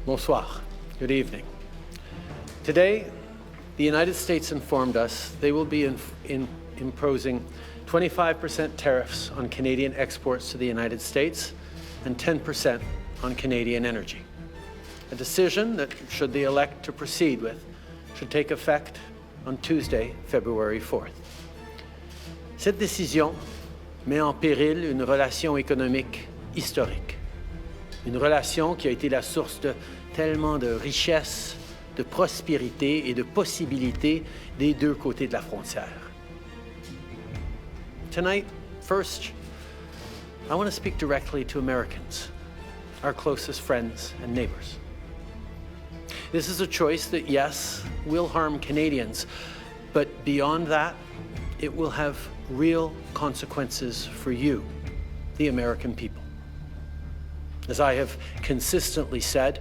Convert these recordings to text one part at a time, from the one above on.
Bonsoir. Good evening. Today, the United States informed us they will be imposing 25% tariffs on Canadian exports to the United States and 10% on Canadian energy. A decision that, should they elect to proceed with, should take effect on Tuesday, February 4th. Cette décision met en péril une relation économique historique. Une relation qui a été la source de tellement de richesses, de prospérité et de possibilités des deux côtés de la frontière. Tonight, first, I want to speak directly to Americans, our closest friends and neighbors. This is a choice that, yes, will harm Canadians, but beyond that, it will have real consequences for you, the American people. As I have consistently said,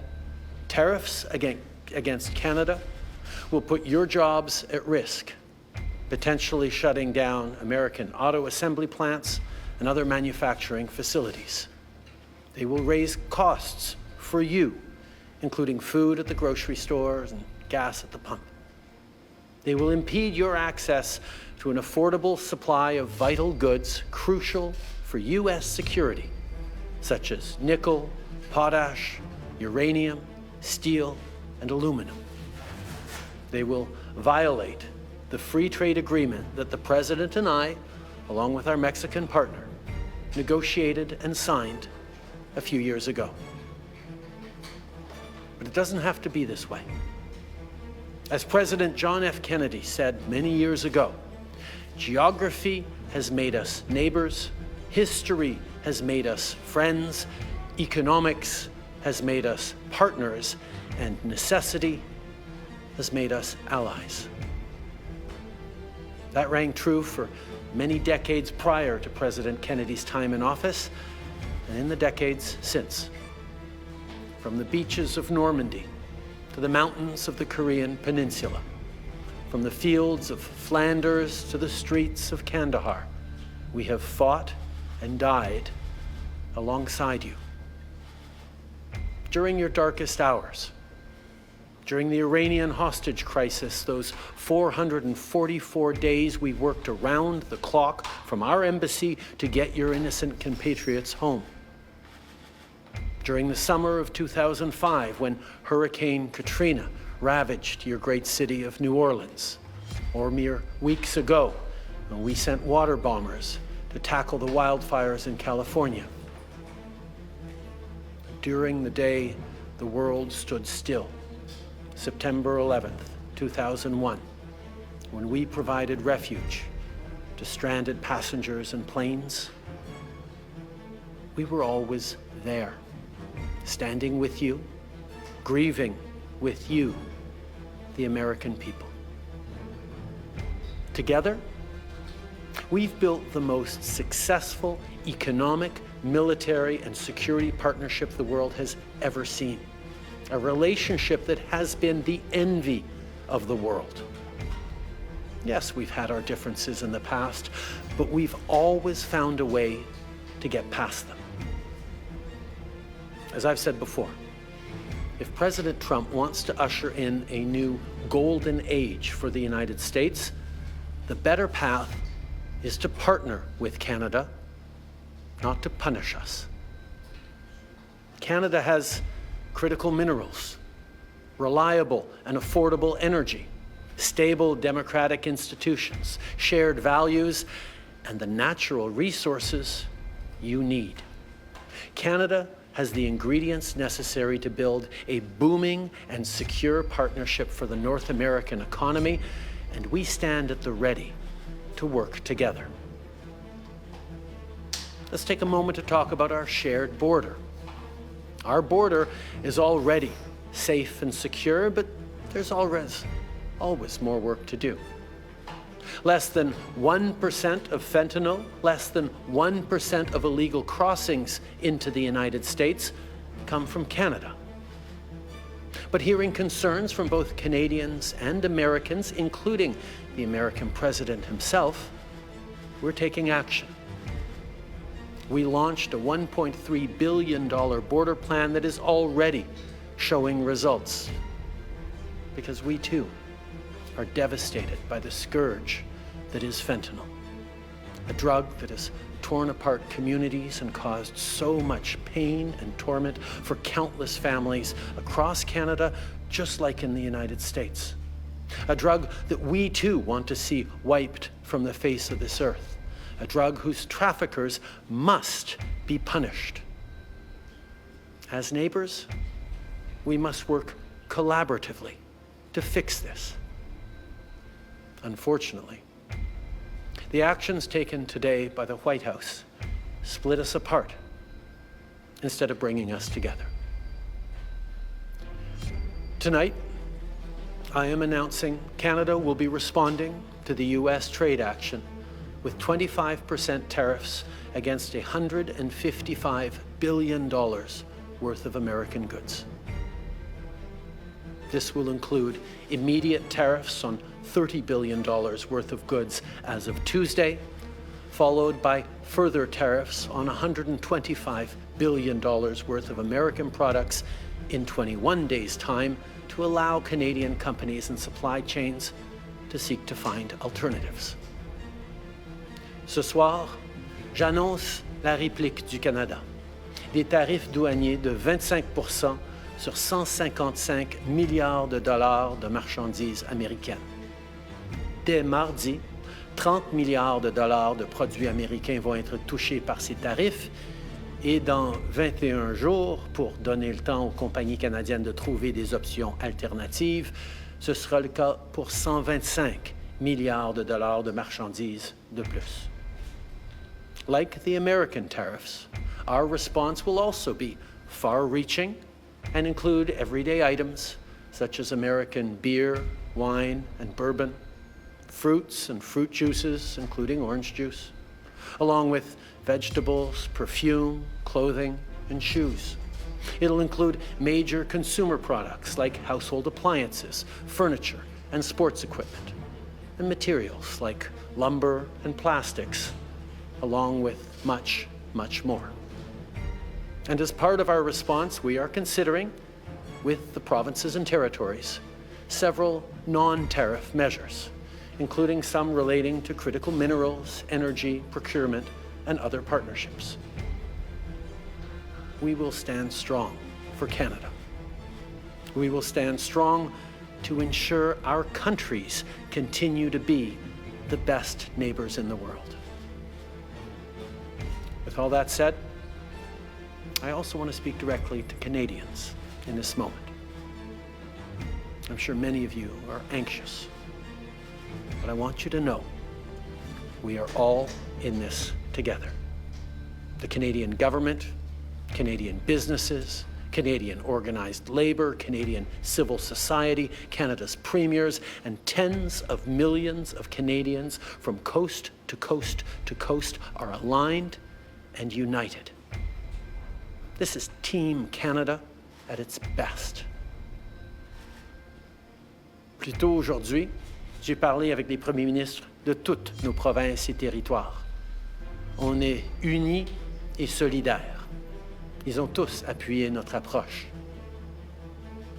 tariffs against Canada will put your jobs at risk, potentially shutting down American auto assembly plants and other manufacturing facilities. They will raise costs for you, including food at the grocery stores and gas at the pump. They will impede your access to an affordable supply of vital goods crucial for U.S. security, such as nickel, potash, uranium, steel, and aluminum. They will violate the free trade agreement that the President and I, along with our Mexican partner, negotiated and signed a few years ago. But it doesn't have to be this way. As President John F. Kennedy said many years ago, geography has made us neighbors, history has made us friends, economics has made us partners, and necessity has made us allies. That rang true for many decades prior to President Kennedy's time in office, and in the decades since. From the beaches of Normandy to the mountains of the Korean Peninsula, from the fields of Flanders to the streets of Kandahar, we have fought and died alongside you. During your darkest hours, during the Iranian hostage crisis, those 444 days we worked around the clock from our embassy to get your innocent compatriots home. During the summer of 2005, when Hurricane Katrina ravaged your great city of New Orleans, or mere weeks ago, when we sent water bombers to tackle the wildfires in California. During the day the world stood still, September 11th, 2001, when we provided refuge to stranded passengers and planes, we were always there, standing with you, grieving with you, the American people. Together, we've built the most successful economic, military, and security partnership the world has ever seen. A relationship that has been the envy of the world. Yes, we've had our differences in the past, but we've always found a way to get past them. As I've said before, if President Trump wants to usher in a new golden age for the United States, the better path is to partner with Canada, not to punish us. Canada has critical minerals, reliable and affordable energy, stable democratic institutions, shared values, and the natural resources you need. Canada has the ingredients necessary to build a booming and secure partnership for the North American economy, and we stand at the ready to work together. Let's take a moment to talk about our shared border. Our border is already safe and secure, but there's always more work to do. Less than 1% of fentanyl, less than 1% of illegal crossings into the United States come from Canada. But hearing concerns from both Canadians and Americans, including the American president himself, we're taking action. We launched a $1.3 billion border plan that is already showing results, because we too are devastated by the scourge that is fentanyl, a drug that has torn apart communities and caused so much pain and torment for countless families across Canada, just like in the United States. A drug that we too want to see wiped from the face of this earth. A drug whose traffickers must be punished. As neighbors, we must work collaboratively to fix this. Unfortunately, the actions taken today by the White House split us apart instead of bringing us together. Tonight, I am announcing Canada will be responding to the U.S. trade action with 25% tariffs against $155 billion worth of American goods. This will include immediate tariffs on $30 billion worth of goods as of Tuesday, followed by further tariffs on $125 billion worth of American products in 21 days' time to allow Canadian companies and supply chains to seek to find alternatives. Ce soir, j'annonce la réplique du Canada. Des tarifs douaniers de 25% sur 155 milliards de dollars de marchandises américaines. Dès mardi, 30 milliards de dollars de produits américains vont être touchés par ces tarifs et dans 21 jours, pour donner le temps aux compagnies canadiennes de trouver des options alternatives, ce sera le cas pour 125 milliards de dollars de marchandises de plus. Like the American tariffs, our response will also be far-reaching and include everyday items such as American beer, wine, and bourbon, fruits and fruit juices, including orange juice, along with vegetables, perfume, clothing, and shoes. It'll include major consumer products like household appliances, furniture, and sports equipment, and materials like lumber and plastics, along with much, much more. And as part of our response, we are considering, with the provinces and territories, several non-tariff measures, including some relating to critical minerals, energy, procurement, and other partnerships. We will stand strong for Canada. We will stand strong to ensure our countries continue to be the best neighbors in the world. With all that said, I also want to speak directly to Canadians in this moment. I'm sure many of you are anxious, but I want you to know we are all in this together. The Canadian government, Canadian businesses, Canadian organized labor, Canadian civil society, Canada's premiers, and tens of millions of Canadians from coast to coast to coast are aligned and united. This is Team Canada at its best. Plus tôt aujourd'hui, j'ai parlé avec les premiers ministres de toutes nos provinces et territoires. On est unis et solidaires. Ils ont tous appuyé notre approche.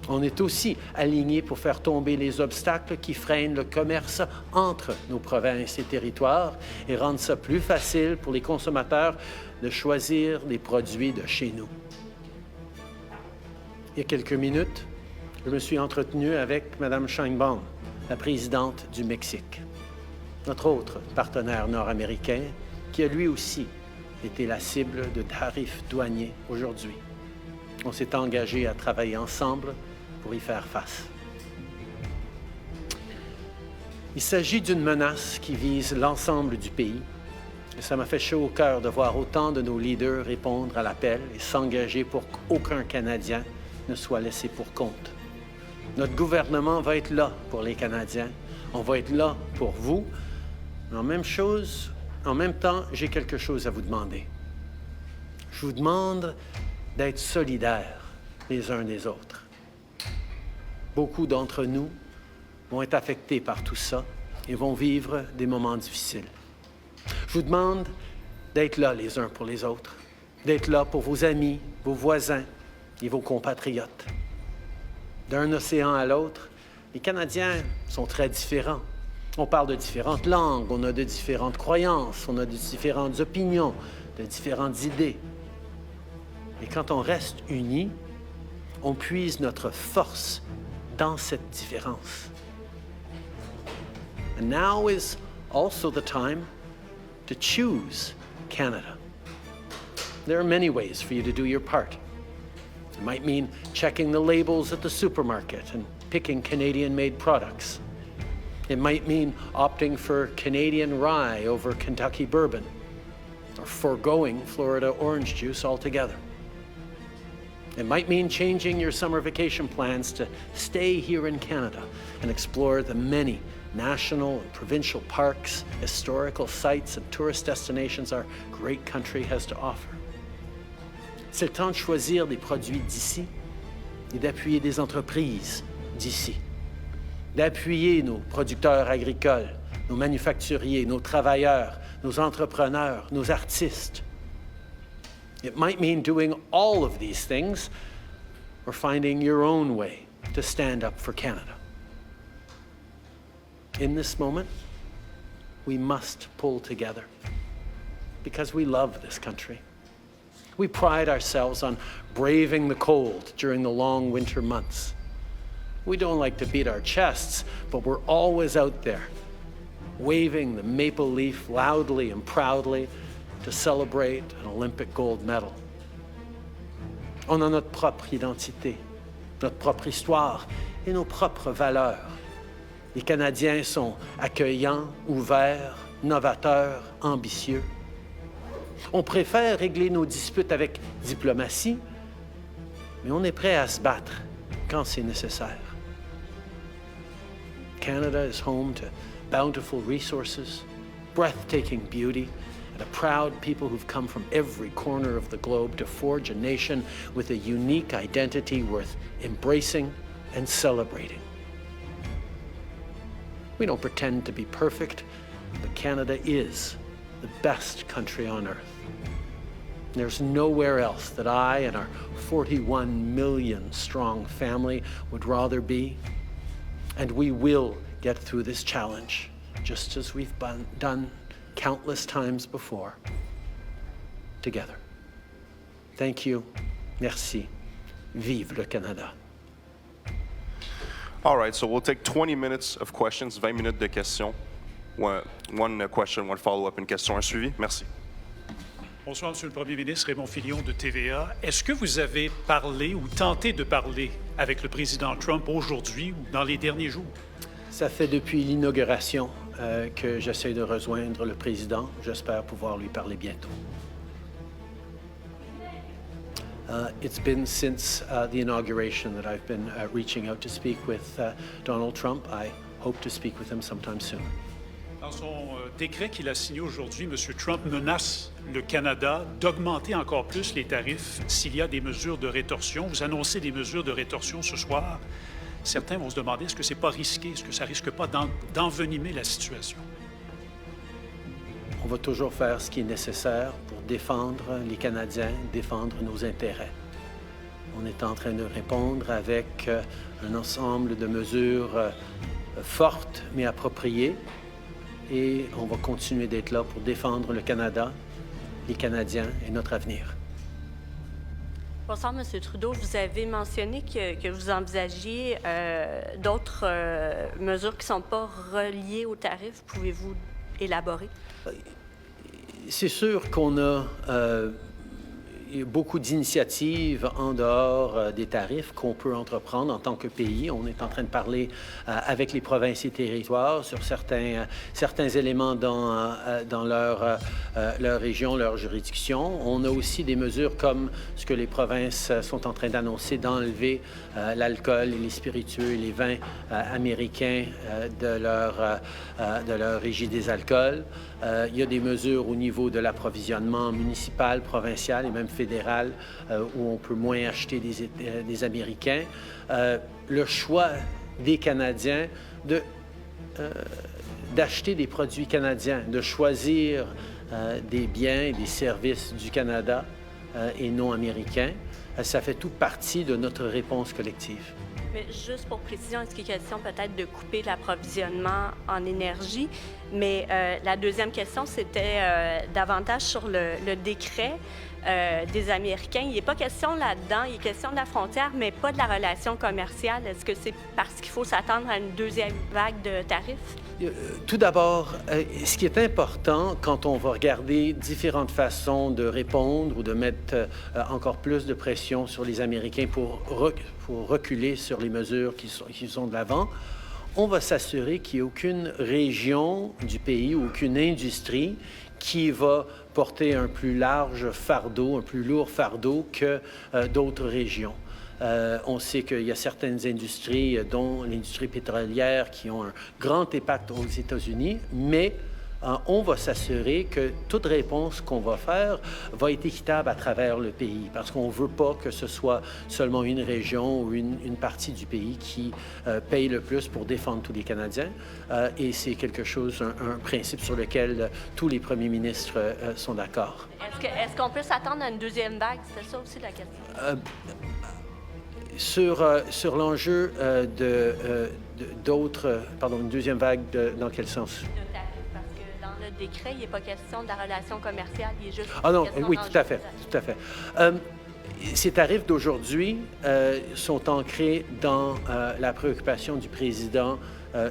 On est aussi alignés pour faire tomber les obstacles qui freinent le commerce entre nos provinces et territoires et rendre ça plus facile pour les consommateurs de choisir les produits de chez nous. Il y a quelques minutes, je me suis entretenu avec Mme Sheinbaum, la présidente du Mexique, notre autre partenaire nord-américain qui a lui aussi été la cible de tarifs douaniers aujourd'hui. On s'est engagé à travailler ensemble pour y faire face. Il s'agit d'une menace qui vise l'ensemble du pays. Et ça m'a fait chaud au cœur de voir autant de nos leaders répondre à l'appel et s'engager pour qu'aucun Canadien ne soit laissé pour compte. Notre gouvernement va être là pour les Canadiens. On va être là pour vous. Mais en même temps, j'ai quelque chose à vous demander. Je vous demande d'être solidaires les uns des autres. Beaucoup d'entre nous vont être affectés par tout ça et vont vivre des moments difficiles. Je vous demande d'être là les uns pour les autres, d'être là pour vos amis, vos voisins et vos compatriotes. D'un océan à l'autre, les Canadiens sont très différents. On parle de différentes langues, on a de différentes croyances, on a de différentes opinions, de différentes idées. Et quand on reste unis, on puise notre force dans cette différence. And now is also the time to choose Canada. There are many ways for you to do your part. It might mean checking the labels at the supermarket and picking Canadian-made products. It might mean opting for Canadian rye over Kentucky bourbon, or foregoing Florida orange juice altogether. It might mean changing your summer vacation plans to stay here in Canada and explore the many national and provincial parks, historical sites, and tourist destinations our great country has to offer. C'est le temps de choisir des produits d'ici et d'appuyer des entreprises d'ici, d'appuyer nos producteurs agricoles, nos manufacturiers, nos travailleurs, nos entrepreneurs, nos artistes. It might mean doing all of these things or finding your own way to stand up for Canada. In this moment, we must pull together because we love this country. We pride ourselves on braving the cold during the long winter months. We don't like to beat our chests, but we're always out there, waving the maple leaf loudly and proudly to celebrate an Olympic gold medal. On a notre propre identité, notre propre histoire et nos propres valeurs. Les Canadiens sont accueillants, ouverts, novateurs, ambitieux. On préfère régler nos disputes avec diplomatie, mais on est prêt à se battre quand c'est nécessaire. Canada is home to bountiful resources, breathtaking beauty, and a proud people who've come from every corner of the globe to forge a nation with a unique identity worth embracing and celebrating. We don't pretend to be perfect, but Canada is the best country on earth. There's nowhere else that I and our 41 million strong family would rather be. And we will get through this challenge, just as we've done countless times before, together. Thank you. Merci. Vive le Canada. All right, so we'll take 20 minutes of questions, 20 minutes de questions. One question, one follow-up, une question, un suivi. Merci. Bonsoir, Monsieur le Premier ministre, Raymond Filion de TVA. Est-ce que vous avez parlé ou tenté de parler avec le président Trump aujourd'hui ou dans les derniers jours? Ça fait depuis l'inauguration que j'essaie de rejoindre le président. J'espère pouvoir lui parler bientôt. It's been since the inauguration that I've been reaching out to speak with Donald Trump. I hope to speak with him sometime soon. Dans son décret qu'il a signé aujourd'hui, M. Trump menace le Canada d'augmenter encore plus les tarifs s'il y a des mesures de rétorsion. Vous annoncez des mesures de rétorsion ce soir. Certains vont se demander, est-ce que c'est pas risqué? Est-ce que ça risque pas d'envenimer la situation? On va toujours faire ce qui est nécessaire pour défendre les Canadiens, défendre nos intérêts. On est en train de répondre avec un ensemble de mesures fortes mais appropriées. Et on va continuer d'être là pour défendre le Canada, les Canadiens et notre avenir. Bonsoir, M. Trudeau. Vous avez mentionné que vous envisagiez d'autres mesures qui ne sont pas reliées aux tarifs. Pouvez-vous élaborer? C'est sûr qu'on a beaucoup d'initiatives en dehors des tarifs qu'on peut entreprendre en tant que pays. On est en train de parler avec les provinces et territoires sur certains éléments dans leur région, leur juridiction. On a aussi des mesures comme ce que les provinces sont en train d'annoncer, d'enlever l'alcool et les spiritueux et les vins américains de leur régie des alcools. Il y a des mesures au niveau de l'approvisionnement municipal, provincial et même fédéral où on peut moins acheter des Américains. Le choix des Canadiens d'acheter des produits canadiens, de choisir des biens et des services du Canada et non américains, ça fait toute partie de notre réponse collective. Mais juste pour précision, est-ce qu'il est question peut-être de couper l'approvisionnement en énergie? Mais la deuxième question, c'était davantage sur le décret des Américains. Il n'est pas question là-dedans, il est question de la frontière, mais pas de la relation commerciale. Est-ce que c'est parce qu'il faut s'attendre à une deuxième vague de tarifs? Tout d'abord, ce qui est important quand on va regarder différentes façons de répondre ou de mettre encore plus de pression sur les Américains pour reculer sur les mesures qui sont de l'avant, on va s'assurer qu'il n'y ait aucune région du pays, aucune industrie qui va porter un plus large fardeau, un plus lourd fardeau que d'autres régions. On sait qu'il y a certaines industries, dont l'industrie pétrolière, qui ont un grand impact aux États-Unis, mais on va s'assurer que toute réponse qu'on va faire va être équitable à travers le pays, parce qu'on ne veut pas que ce soit seulement une région ou une partie du pays qui paye le plus pour défendre tous les Canadiens. Et c'est quelque chose, un principe sur lequel tous les premiers ministres sont d'accord. Est-ce qu'on peut s'attendre à une deuxième vague? C'était ça aussi la question. Sur l'enjeu une deuxième vague, dans quel sens? De tarifs, parce que dans le décret, il n'est pas question de la relation commerciale, il est juste Ah non, question oui, d'enjeux tout à fait, tout à fait. Ces tarifs d'aujourd'hui sont ancrés dans la préoccupation du président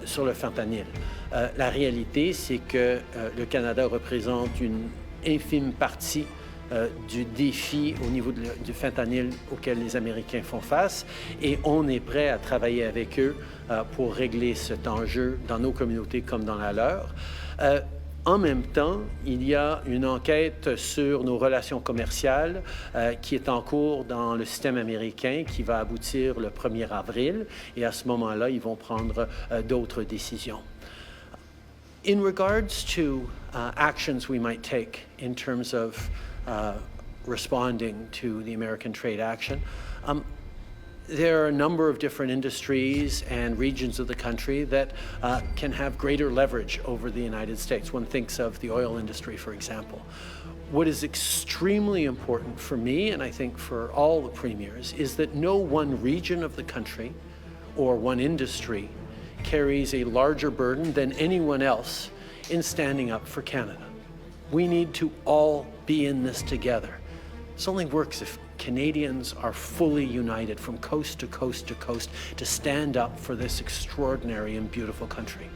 sur le fentanyl. La réalité, c'est que le Canada représente une infime partie du défi au niveau du fentanyl auquel les Américains font face, et on est prêt à travailler avec eux pour régler cet enjeu dans nos communautés comme dans la leur. En même temps, il y a une enquête sur nos relations commerciales qui est en cours dans le système américain, qui va aboutir le 1er avril, et à ce moment-là, ils vont prendre d'autres décisions. In regards to actions we might take in terms of responding to the American trade action, there are a number of different industries and regions of the country that can have greater leverage over the United States. One thinks of the oil industry, for example. What is extremely important for me, and I think for all the premiers, is that no one region of the country or one industry carries a larger burden than anyone else in standing up for Canada. We need to all be in this together. This only works if Canadians are fully united from coast to coast to coast to stand up for this extraordinary and beautiful country.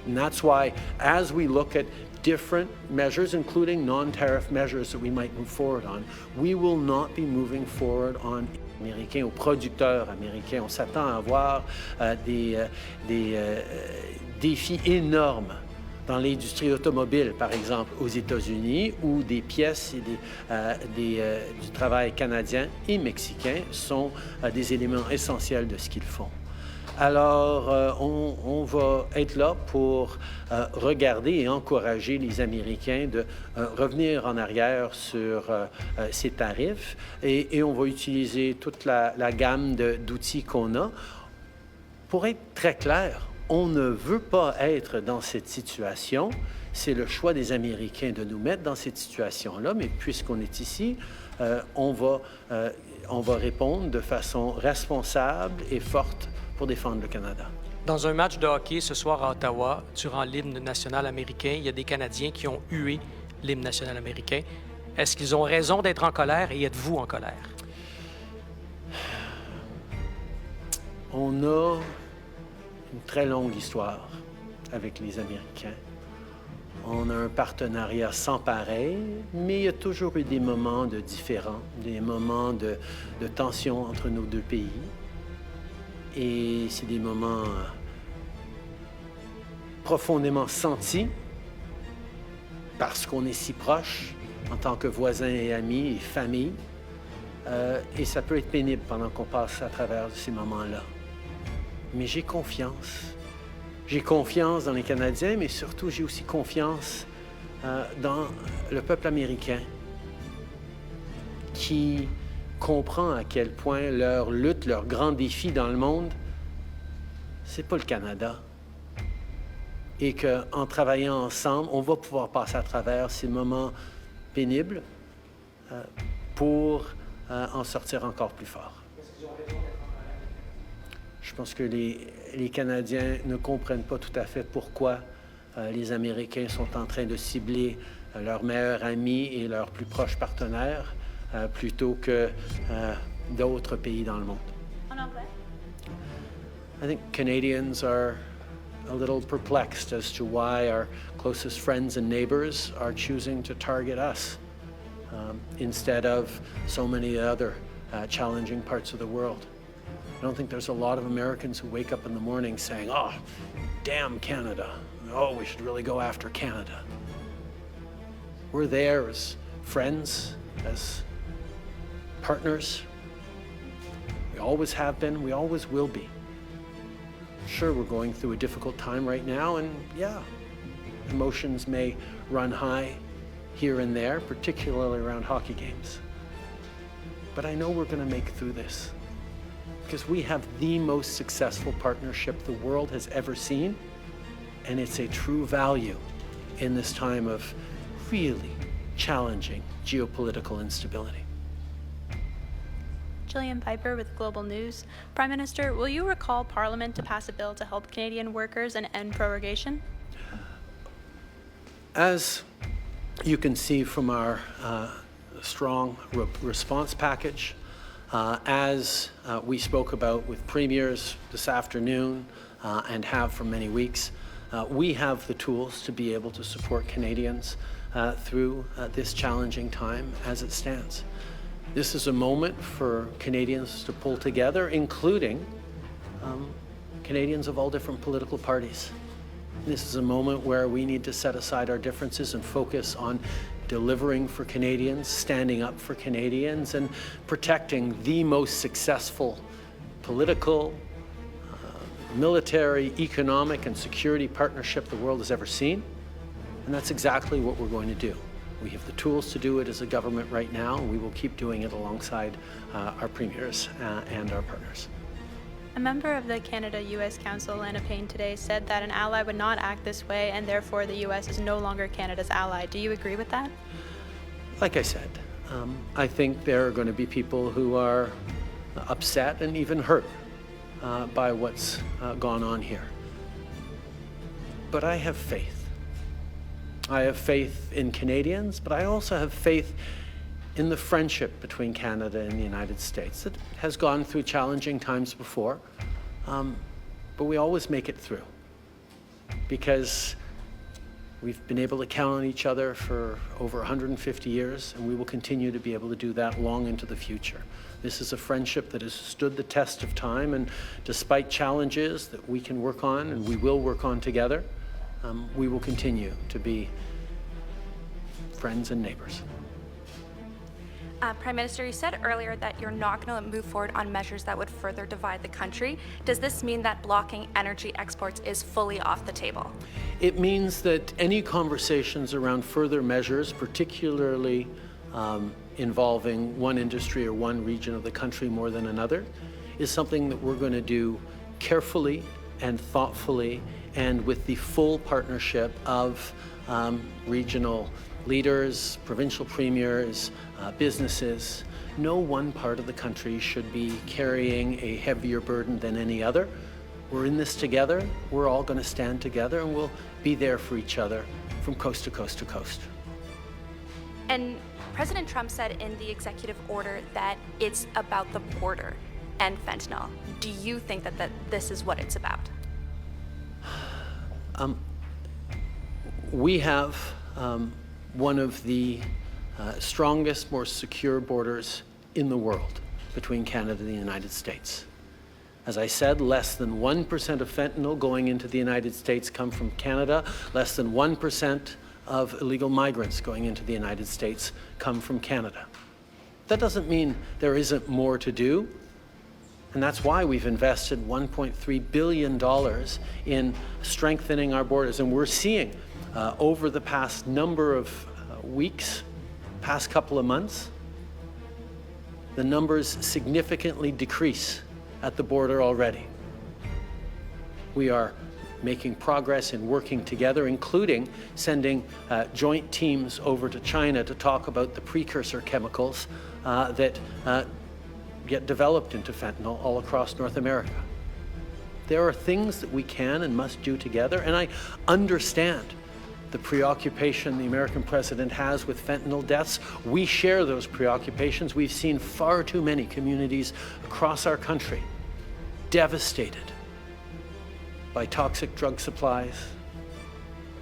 And that's why, as we look at different measures, including non-tariff measures that we might move forward on, we will not be moving forward on américains, aux producteurs américains. On s'attend à avoir des défis énormes dans l'industrie automobile, par exemple, aux États-Unis, où des pièces et du travail canadien et mexicain sont des éléments essentiels de ce qu'ils font. Alors, on va être là pour regarder et encourager les Américains de revenir en arrière sur ces tarifs, et on va utiliser toute la gamme d'outils qu'on a. Pour être très clair, on ne veut pas être dans cette situation. C'est le choix des Américains de nous mettre dans cette situation-là, mais puisqu'on est ici, on va répondre de façon responsable et forte pour défendre le Canada. Dans un match de hockey ce soir à Ottawa, durant l'hymne national américain, il y a des Canadiens qui ont hué l'hymne national américain. Est-ce qu'ils ont raison d'être en colère, et êtes-vous en colère? On a une très longue histoire avec les Américains. On a un partenariat sans pareil, mais il y a toujours eu des moments de différends, des moments de tension entre nos deux pays. Et c'est des moments profondément sentis parce qu'on est si proches en tant que voisins et amis et famille. Et ça peut être pénible pendant qu'on passe à travers ces moments-là. Mais j'ai confiance. J'ai confiance dans les Canadiens, mais surtout, j'ai aussi confiance dans le peuple américain qui comprend à quel point leur lutte, leur grand défi dans le monde, c'est pas le Canada. Et qu'en travaillant ensemble, on va pouvoir passer à travers ces moments pénibles pour en sortir encore plus fort. pense que les Canadiens ne comprennent pas tout à fait pourquoi les Américains sont en train de cibler leurs meilleurs amis et leurs plus proches partenaires plutôt que d'autres pays dans le monde. En anglais? I think Canadians are a little perplexed as to why our closest friends and neighbors are choosing to target us instead of so many other challenging parts of the world. I don't think there's a lot of Americans who wake up in the morning saying, oh, damn Canada. Oh, we should really go after Canada. We're there as friends, as partners. We always have been, we always will be. Sure, we're going through a difficult time right now, and yeah, emotions may run high here and there, particularly around hockey games. But I know we're going to make it through this because we have the most successful partnership the world has ever seen, and it's a true value in this time of really challenging geopolitical instability. Gillian Piper with Global News. Prime Minister, will you recall Parliament to pass a bill to help Canadian workers and end prorogation? As you can see from our strong response package, as we spoke about with premiers this afternoon and have for many weeks, we have the tools to be able to support Canadians through this challenging time as it stands. This is a moment for Canadians to pull together, including Canadians of all different political parties. This is a moment where we need to set aside our differences and focus on delivering for Canadians, standing up for Canadians, and protecting the most successful political, military, economic, and security partnership the world has ever seen. And that's exactly what we're going to do. We have the tools to do it as a government right now, and we will keep doing it alongside our premiers and our partners. A member of the Canada-US Council, Lana Payne, today said that an ally would not act this way and therefore the US is no longer Canada's ally. Do you agree with that? Like I said, I think there are going to be people who are upset and even hurt by what's gone on here. But I have faith. I have faith in Canadians, but I also have faith in the friendship between Canada and the United States. It has gone through challenging times before, but we always make it through because we've been able to count on each other for over 150 years, and we will continue to be able to do that long into the future. This is a friendship that has stood the test of time, and despite challenges that we can work on and we will work on together, we will continue to be friends and neighbors. Prime Minister, you said earlier that you're not going to move forward on measures that would further divide the country. Does this mean that blocking energy exports is fully off the table? It means that any conversations around further measures, particularly involving one industry or one region of the country more than another, is something that we're going to do carefully and thoughtfully and with the full partnership of regional leaders, provincial premiers, businesses. No one part of the country should be carrying a heavier burden than any other. We're in this together. We're all going to stand together, and we'll be there for each other from coast to coast to coast. And President Trump said in the executive order that it's about the border and fentanyl. Do you think that this is what it's about? We have one of the strongest, more secure borders in the world between Canada and the United States. As I said, less than 1% of fentanyl going into the United States come from Canada. Less than 1% of illegal migrants going into the United States come from Canada. That doesn't mean there isn't more to do. And that's why we've invested $1.3 billion in strengthening our borders. And we're seeing over the past number of weeks, past couple of months, the numbers significantly decrease at the border already. We are making progress in working together, including sending joint teams over to China to talk about the precursor chemicals that get developed into fentanyl all across North America. There are things that we can and must do together, and I understand the preoccupation the American president has with fentanyl deaths. We share those preoccupations. We've seen far too many communities across our country devastated by toxic drug supplies,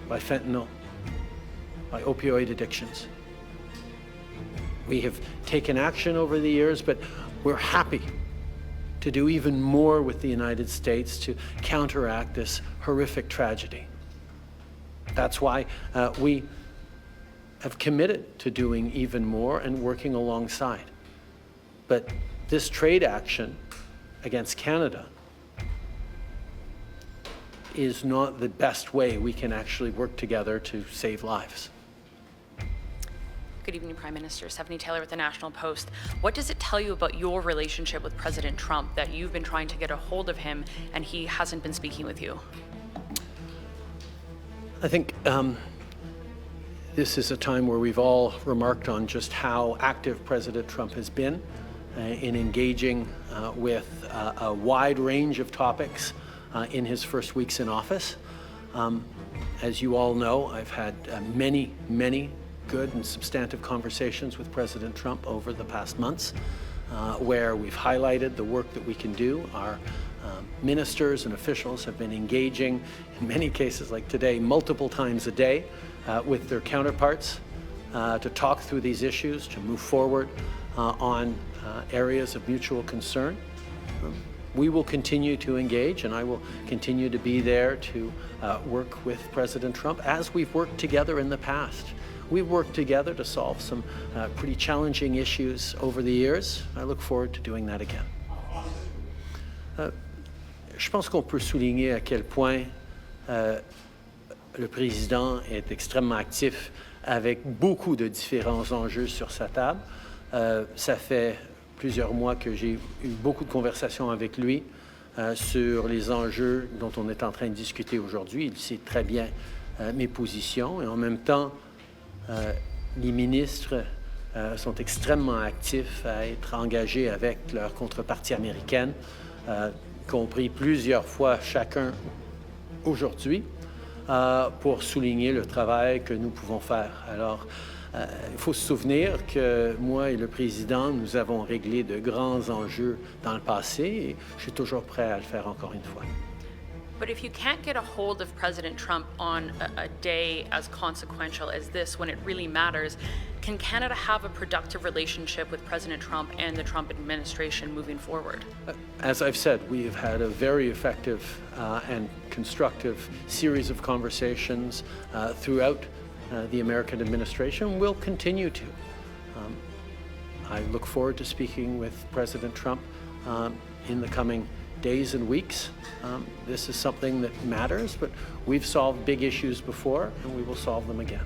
by fentanyl, by opioid addictions. We have taken action over the years, but we're happy to do even more with the United States to counteract this horrific tragedy. That's why we have committed to doing even more and working alongside. But this trade action against Canada is not the best way we can actually work together to save lives. Good evening, Prime Minister. Stephanie Taylor with the National Post. What does it tell you about your relationship with President Trump that you've been trying to get a hold of him and he hasn't been speaking with you? I think this is a time where we've all remarked on just how active President Trump has been in engaging with a wide range of topics in his first weeks in office. As you all know, I've had many good and substantive conversations with President Trump over the past months, where we've highlighted the work that we can do. Our ministers and officials have been engaging, in many cases like today, multiple times a day with their counterparts to talk through these issues, to move forward on areas of mutual concern. We will continue to engage, and I will continue to be there to work with President Trump as we've worked together in the past. We've worked together to solve some pretty challenging issues over the years. I look forward to doing that again. Je pense qu'on peut souligner à quel point le président est extrêmement actif avec beaucoup de différents enjeux sur sa table. Ça fait plusieurs mois que j'ai eu beaucoup de conversations avec lui sur les enjeux dont on est en train de discuter aujourd'hui. Il sait très bien mes positions et en même temps, les ministres sont extrêmement actifs à être engagés avec leur contrepartie américaine, compris plusieurs fois chacun aujourd'hui, pour souligner le travail que nous pouvons faire. Alors, il faut se souvenir que moi et le président, nous avons réglé de grands enjeux dans le passé et je suis toujours prêt à le faire encore une fois. But if you can't get a hold of President Trump on a day as consequential as this, when it really matters, can Canada have a productive relationship with President Trump and the Trump administration moving forward? As I've said, we have had a very effective and constructive series of conversations throughout the American administration. We'll continue to. I look forward to speaking with President Trump in the coming days and weeks. This is something that matters, but we've solved big issues before and we will solve them again.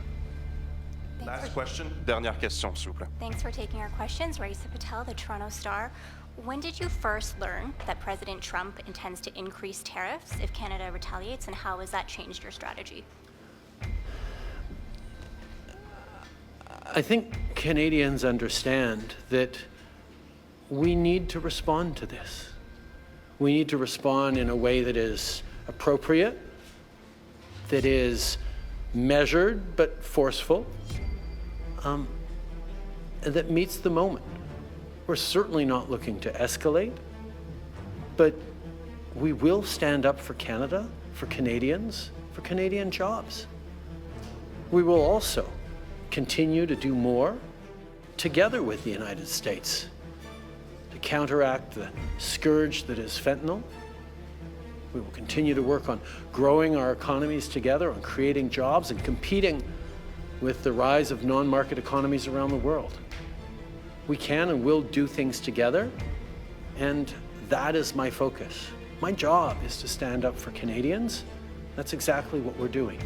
Last question, dernière question, s'il vous plaît. Thanks for taking our questions. Raisa Patel, the Toronto Star. When did you first learn that President Trump intends to increase tariffs if Canada retaliates, and how has that changed your strategy? I think Canadians understand that we need to respond to this. We need to respond in a way that is appropriate, that is measured but forceful, and that meets the moment. We're certainly not looking to escalate, but we will stand up for Canada, for Canadians, for Canadian jobs. We will also continue to do more together with the United States to counteract the scourge that is fentanyl. We will continue to work on growing our economies together, on creating jobs and competing with the rise of non-market economies around the world. We can and will do things together, and that is my focus. My job is to stand up for Canadians. That's exactly what we're doing.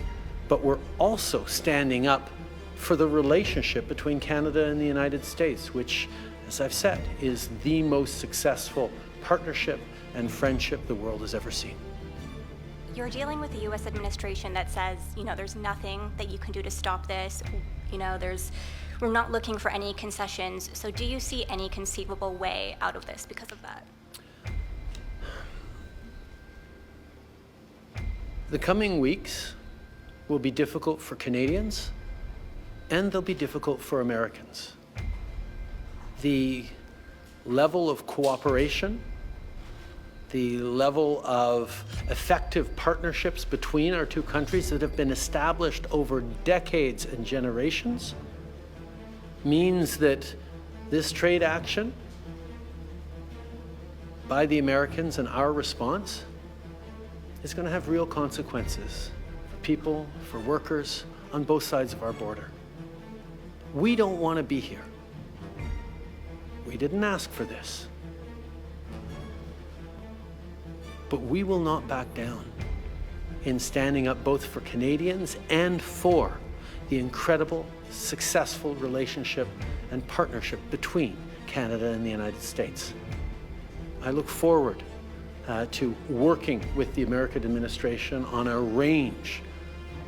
But we're also standing up for the relationship between Canada and the United States, which, as I've said, is the most successful partnership and friendship the world has ever seen. You're dealing with the U.S. administration that says, there's nothing that you can do to stop this. We're not looking for any concessions. So do you see any conceivable way out of this because of that? The coming weeks will be difficult for Canadians, and they'll be difficult for Americans. The level of cooperation, the level of effective partnerships between our two countries that have been established over decades and generations means that this trade action by the Americans and our response is going to have real consequences for people, for workers on both sides of our border. We don't want to be here. We didn't ask for this. But we will not back down in standing up both for Canadians and for the incredible, successful relationship and partnership between Canada and the United States. I look forward to working with the American administration on a range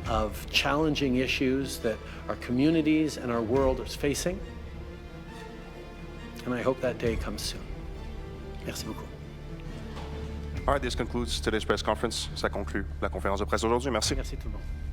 of challenging issues that our communities and our world is facing. And I hope that day comes soon. Merci beaucoup. All right, this concludes today's press conference. Ça conclut la conférence de presse d'aujourd'hui. Merci. Merci tout le monde.